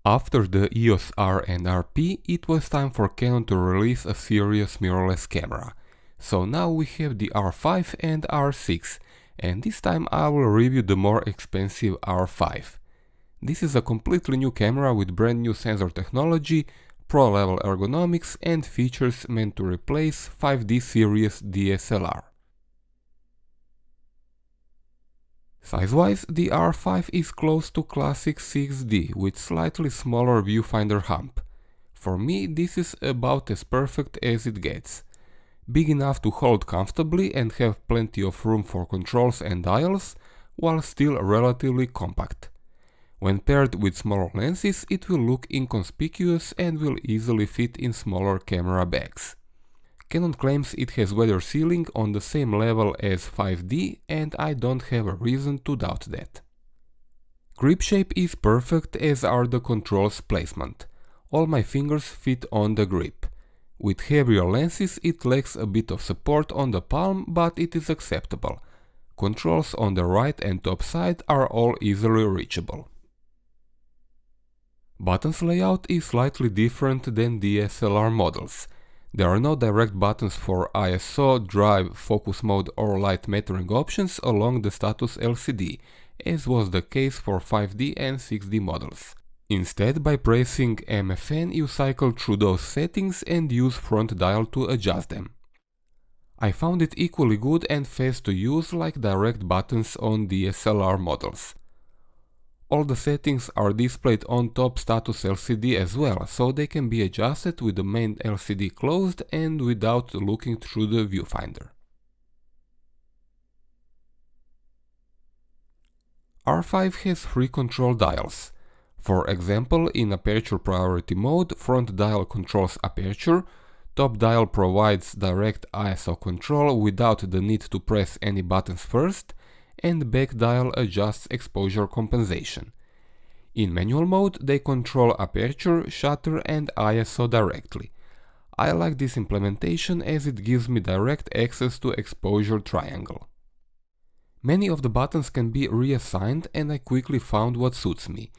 After the EOS R and RP, it was time for Canon to release a serious mirrorless camera. So now we have the R5 and R6, and this time I will review the more expensive R5. This is a completely new camera with brand new sensor technology, pro-level ergonomics and features meant to replace 5D series DSLR. Size-wise, the R5 is close to classic 6D with slightly smaller viewfinder hump. For me, this is about as perfect as it gets. Big enough to hold comfortably and have plenty of room for controls and dials, while still relatively compact. When paired with smaller lenses, it will look inconspicuous and will easily fit in smaller camera bags. Canon claims it has weather sealing on the same level as 5D, and I don't have a reason to doubt that. Grip shape is perfect, as are the controls placement. All my fingers fit on the grip. With heavier lenses it lacks a bit of support on the palm, but it is acceptable. Controls on the right and top side are all easily reachable. Buttons layout is slightly different than DSLR models. There are no direct buttons for ISO, drive, focus mode or light metering options along the status LCD, as was the case for 5D and 6D models. Instead, by pressing MFN you cycle through those settings and use front dial to adjust them. I found it equally good and fast to use like direct buttons on DSLR models. All the settings are displayed on top status LCD as well, so they can be adjusted with the main LCD closed and without looking through the viewfinder. R5 has 3 control dials. For example, in aperture priority mode, front dial controls aperture, top dial provides direct ISO control without the need to press any buttons first, and back dial adjusts exposure compensation. In manual mode they control aperture, shutter and ISO directly. I like this implementation as it gives me direct access to exposure triangle. Many of the buttons can be reassigned and I quickly found what suits me.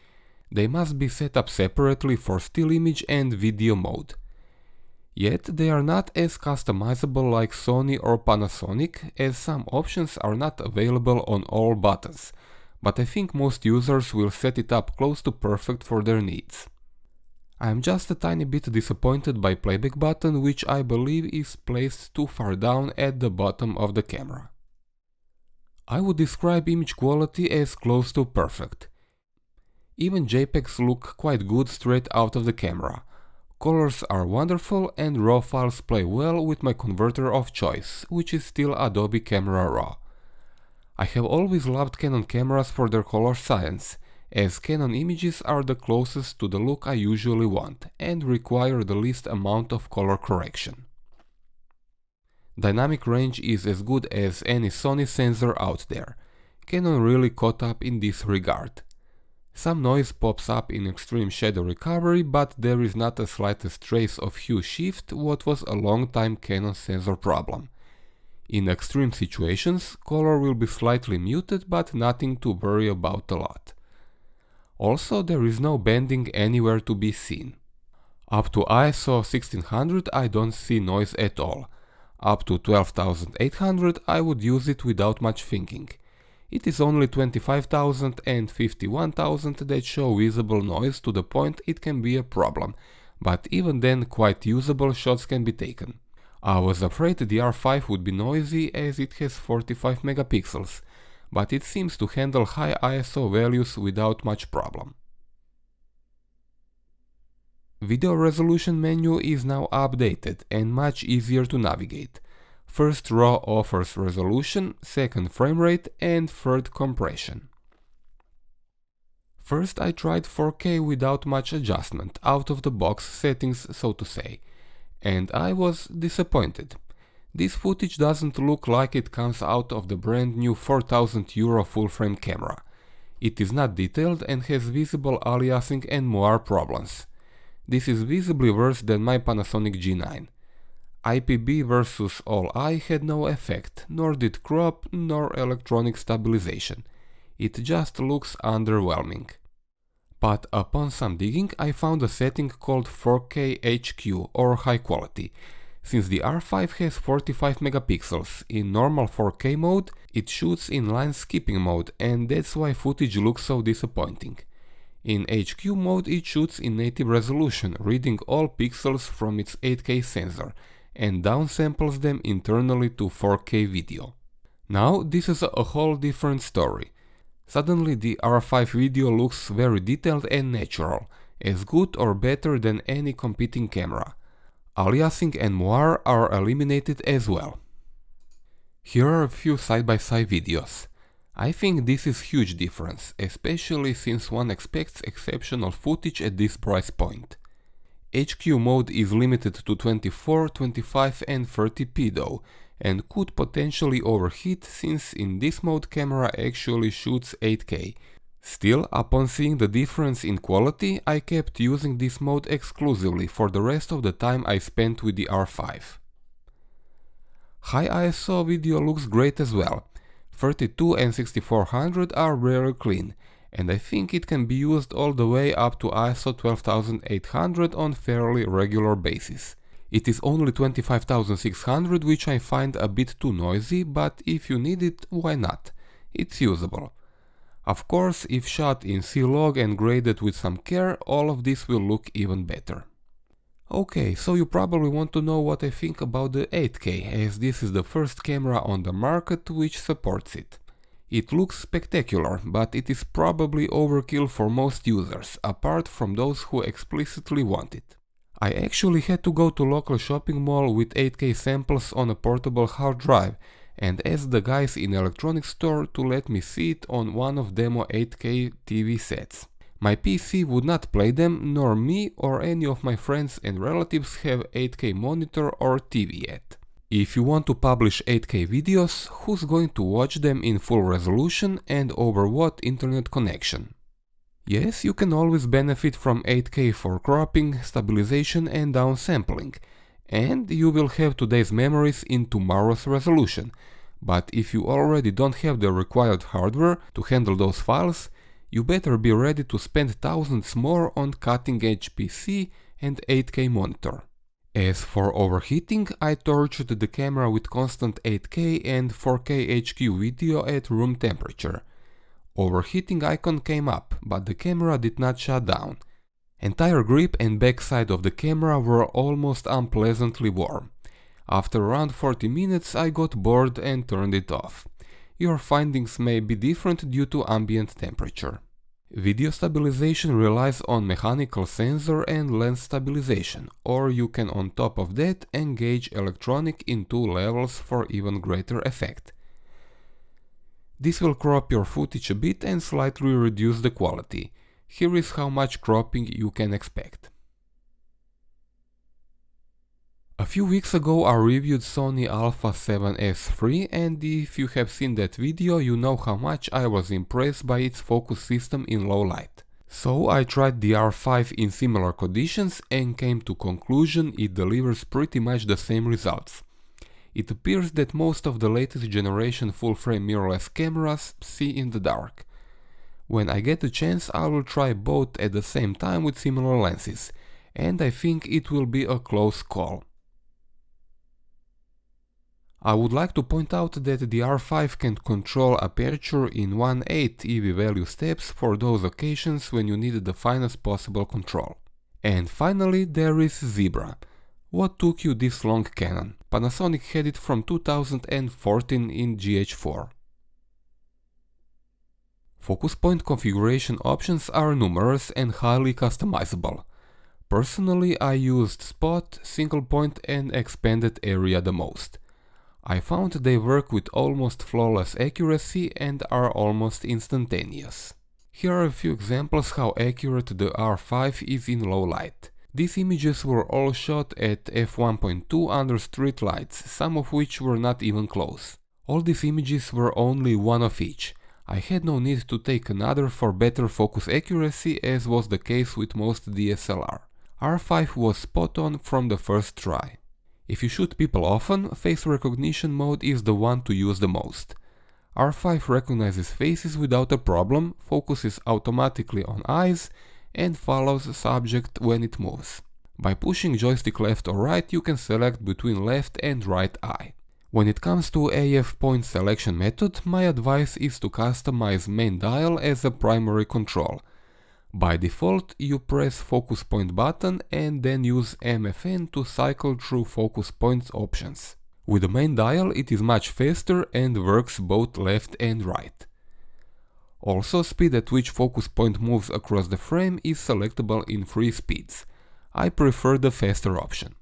They must be set up separately for still image and video mode. Yet they are not as customizable like Sony or Panasonic, as some options are not available on all buttons, but I think most users will set it up close to perfect for their needs. I am just a tiny bit disappointed by playback button, which I believe is placed too far down at the bottom of the camera. I would describe image quality as close to perfect. Even JPEGs look quite good straight out of the camera. Colors are wonderful and RAW files play well with my converter of choice, which is still Adobe Camera Raw. I have always loved Canon cameras for their color science, as Canon images are the closest to the look I usually want and require the least amount of color correction. Dynamic range is as good as any Sony sensor out there. Canon really caught up in this regard. Some noise pops up in extreme shadow recovery, but there is not the slightest trace of hue shift, what was a long time Canon sensor problem. In extreme situations, color will be slightly muted, but nothing to worry about a lot. Also, there is no bending anywhere to be seen. Up to ISO 1600 I don't see noise at all. Up to 12800 I would use it without much thinking. It is only 25,000 and 51,000 that show visible noise to the point it can be a problem, but even then quite usable shots can be taken. I was afraid the R5 would be noisy as it has 45 megapixels, but it seems to handle high ISO values without much problem. Video resolution menu is now updated and much easier to navigate. First RAW offers resolution, second frame rate and third compression. First I tried 4K without much adjustment, out of the box settings so to say, and I was disappointed. This footage doesn't look like it comes out of the brand new €4,000 full frame camera. It is not detailed and has visible aliasing and moire problems. This is visibly worse than my Panasonic G9. IPB versus All-I had no effect, nor did crop nor electronic stabilization. It just looks underwhelming. But upon some digging I found a setting called 4K HQ or high quality. Since the R5 has 45 megapixels, in normal 4K mode it shoots in line skipping mode, and that's why footage looks so disappointing. In HQ mode it shoots in native resolution, reading all pixels from its 8K sensor, and downsamples them internally to 4K video. Now this is a whole different story. Suddenly the R5 video looks very detailed and natural, as good or better than any competing camera. Aliasing and moire are eliminated as well. Here are a few side-by-side videos. I think this is huge difference, especially since one expects exceptional footage at this price point. HQ mode is limited to 24, 25 and 30p though, and could potentially overheat since in this mode camera actually shoots 8K. Still, upon seeing the difference in quality, I kept using this mode exclusively for the rest of the time I spent with the R5. High ISO video looks great as well. 32 and 6400 are very clean, and I think it can be used all the way up to ISO 12800 on fairly regular basis. It is only 25600, which I find a bit too noisy, but if you need it, why not? It's usable. Of course, if shot in C-Log and graded with some care, all of this will look even better. Okay, so you probably want to know what I think about the 8K, as this is the first camera on the market which supports it. It looks spectacular, but it is probably overkill for most users, apart from those who explicitly want it. I actually had to go to local shopping mall with 8K samples on a portable hard drive, and asked the guys in electronics store to let me see it on one of demo 8K TV sets. My PC would not play them, nor me or any of my friends and relatives have 8K monitor or TV yet. If you want to publish 8K videos, who's going to watch them in full resolution and over what internet connection? Yes, you can always benefit from 8K for cropping, stabilization and downsampling, and you will have today's memories in tomorrow's resolution. But if you already don't have the required hardware to handle those files, you better be ready to spend thousands more on cutting-edge PC and 8K monitor. As for overheating, I tortured the camera with constant 8K and 4K HQ video at room temperature. Overheating icon came up, but the camera did not shut down. Entire grip and backside of the camera were almost unpleasantly warm. After around 40 minutes I got bored and turned it off. Your findings may be different due to ambient temperature. Video stabilization relies on mechanical sensor and lens stabilization, or you can on top of that engage electronic in 2 levels for even greater effect. This will crop your footage a bit and slightly reduce the quality. Here is how much cropping you can expect. A few weeks ago I reviewed Sony Alpha 7S III, and if you have seen that video you know how much I was impressed by its focus system in low light. So I tried the R5 in similar conditions and came to conclusion it delivers pretty much the same results. It appears that most of the latest generation full-frame mirrorless cameras see in the dark. When I get the chance I will try both at the same time with similar lenses, and I think it will be a close call. I would like to point out that the R5 can control aperture in 1/8 EV value steps for those occasions when you need the finest possible control. And finally there is Zebra. What took you this long, Canon? Panasonic had it from 2014 in GH4. Focus point configuration options are numerous and highly customizable. Personally, I used spot, single point and expanded area the most. I found they work with almost flawless accuracy and are almost instantaneous. Here are a few examples how accurate the R5 is in low light. These images were all shot at f1.2 under street lights, some of which were not even close. All these images were only one of each. I had no need to take another for better focus accuracy, as was the case with most DSLR. R5 was spot on from the first try. If you shoot people often, face recognition mode is the one to use the most. R5 recognizes faces without a problem, focuses automatically on eyes, and follows the subject when it moves. By pushing joystick left or right, you can select between left and right eye. When it comes to AF point selection method, my advice is to customize main dial as a primary control. By default, you press focus point button and then use MFN to cycle through focus points options. With the main dial it is much faster and works both left and right. Also, speed at which focus point moves across the frame is selectable in 3 speeds. I prefer the faster option.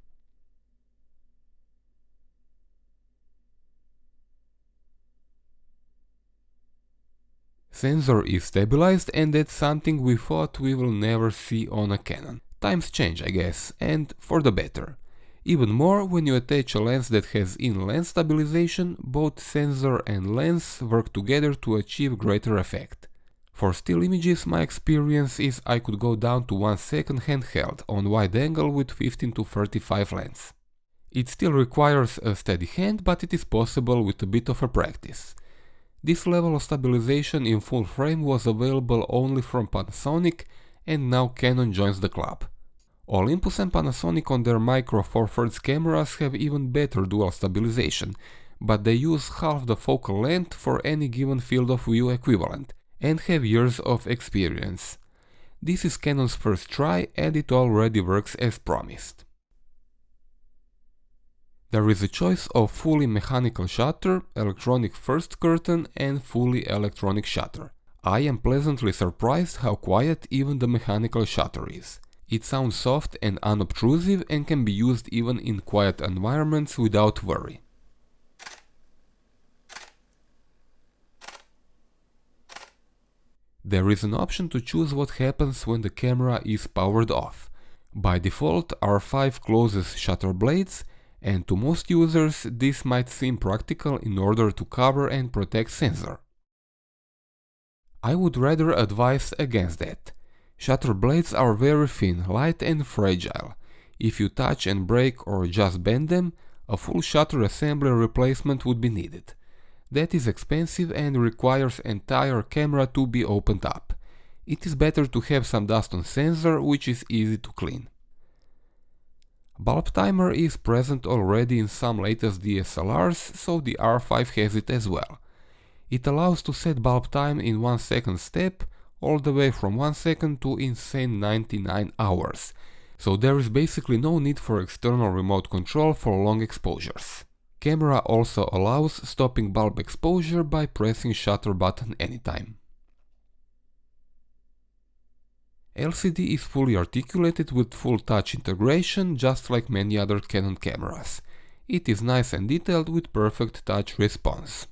Sensor is stabilized, and that's something we thought we will never see on a Canon. Times change, I guess, and for the better. Even more when you attach a lens that has in-lens stabilization, both sensor and lens work together to achieve greater effect. For still images, my experience is I could go down to 1 second handheld on wide angle with 15 to 35 lens. It still requires a steady hand, but it is possible with a bit of a practice. This level of stabilization in full frame was available only from Panasonic, and now Canon joins the club. Olympus and Panasonic on their Micro Four Thirds cameras have even better dual stabilization, but they use half the focal length for any given field of view equivalent, and have years of experience. This is Canon's first try, and it already works as promised. There is a choice of fully mechanical shutter, electronic first curtain and fully electronic shutter. I am pleasantly surprised how quiet even the mechanical shutter is. It sounds soft and unobtrusive and can be used even in quiet environments without worry. There is an option to choose what happens when the camera is powered off. By default, R5 closes shutter blades, and to most users this might seem practical in order to cover and protect sensor. I would rather advise against that. Shutter blades are very thin, light and fragile. If you touch and break or just bend them, a full shutter assembly replacement would be needed. That is expensive and requires entire camera to be opened up. It is better to have some dust on sensor, which is easy to clean. Bulb timer is present already in some latest DSLRs, so the R5 has it as well. It allows to set bulb time in 1 second step, all the way from 1 second to insane 99 hours, so there is basically no need for external remote control for long exposures. Camera also allows stopping bulb exposure by pressing shutter button anytime. LCD is fully articulated with full touch integration, just like many other Canon cameras. It is nice and detailed with perfect touch response.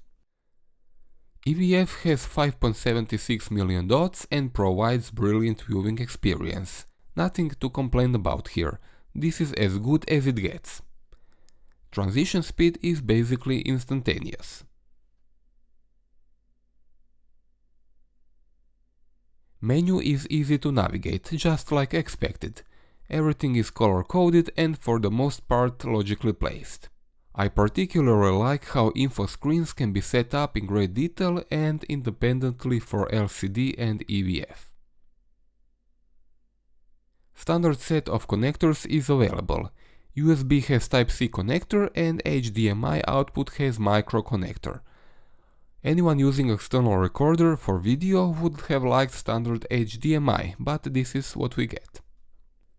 EVF has 5.76 million dots and provides brilliant viewing experience. Nothing to complain about here. This is as good as it gets. Transition speed is basically instantaneous. Menu is easy to navigate, just like expected. Everything is color-coded and for the most part logically placed. I particularly like how info screens can be set up in great detail and independently for LCD and EVF. Standard set of connectors is available. USB has Type-C connector and HDMI output has micro connector. Anyone using external recorder for video would have liked standard HDMI, but this is what we get.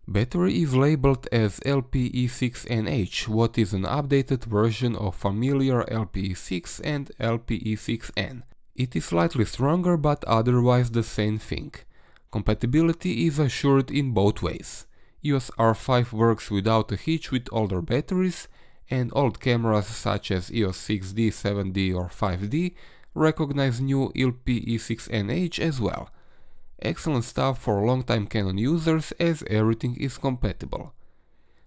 Battery is labeled as LPE6NH, what is an updated version of familiar LPE6 and LPE6N. It is slightly stronger but otherwise the same thing. Compatibility is assured in both ways. EOS R5 works without a hitch with older batteries, and old cameras such as EOS 6D, 7D or 5D recognize new LPE6NH as well. Excellent stuff for long-time Canon users as everything is compatible.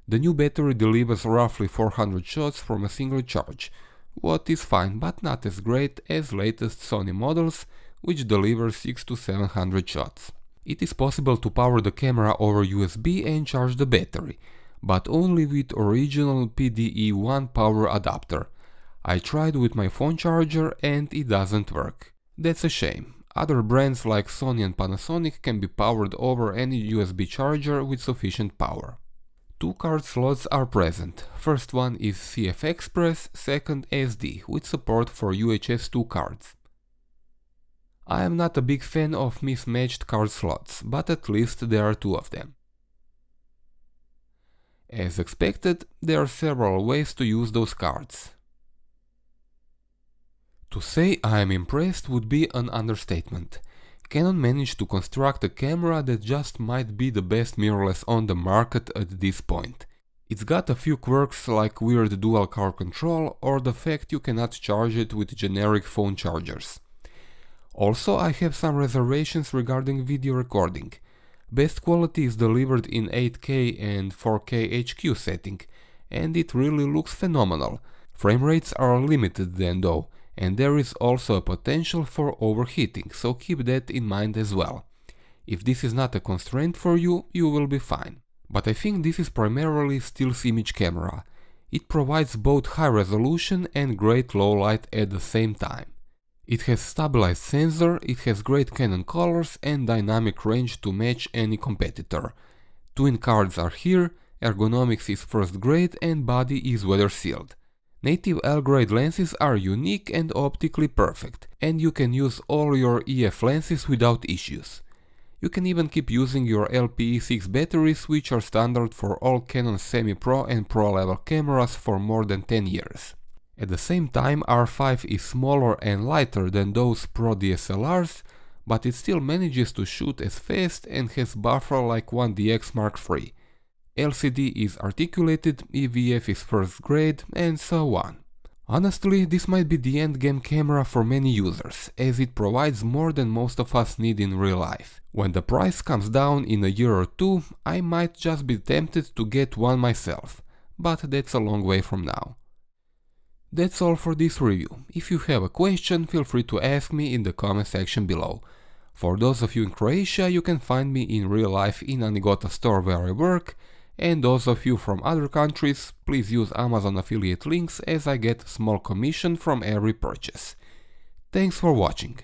The new battery delivers roughly 400 shots from a single charge, what is fine but not as great as latest Sony models, which deliver 600 to 700 shots. It is possible to power the camera over USB and charge the battery, but only with original PDE-1 power adapter. I tried with my phone charger and it doesn't work. That's a shame. Other brands like Sony and Panasonic can be powered over any USB charger with sufficient power. Two card slots are present. First one is CF Express, second SD, with support for UHS 2 cards. I am not a big fan of mismatched card slots, but at least there are two of them. As expected, there are several ways to use those cards. To say I am impressed would be an understatement. Canon managed to construct a camera that just might be the best mirrorless on the market at this point. It's got a few quirks like weird dual car control or the fact you cannot charge it with generic phone chargers. Also, I have some reservations regarding video recording. Best quality is delivered in 8K and 4K HQ setting, and it really looks phenomenal. Frame rates are limited then though, and there is also a potential for overheating, so keep that in mind as well. If this is not a constraint for you, you will be fine. But I think this is primarily stills image camera. It provides both high resolution and great low light at the same time. It has stabilized sensor, it has great Canon colors and dynamic range to match any competitor. Twin cards are here, ergonomics is first grade and body is weather sealed. Native L-grade lenses are unique and optically perfect, and you can use all your EF lenses without issues. You can even keep using your LPE6 batteries, which are standard for all Canon semi-pro and pro level cameras for more than 10 years. At the same time, R5 is smaller and lighter than those pro DSLRs, but it still manages to shoot as fast and has buffer like one DX Mark III. LCD is articulated, EVF is first grade, and so on. Honestly, this might be the endgame camera for many users, as it provides more than most of us need in real life. When the price comes down in a year or two, I might just be tempted to get one myself, but that's a long way from now. That's all for this review. If you have a question, feel free to ask me in the comment section below. For those of you in Croatia, you can find me in real life in Anigota store where I work, and those of you from other countries, please use Amazon affiliate links as I get a small commission from every purchase. Thanks for watching.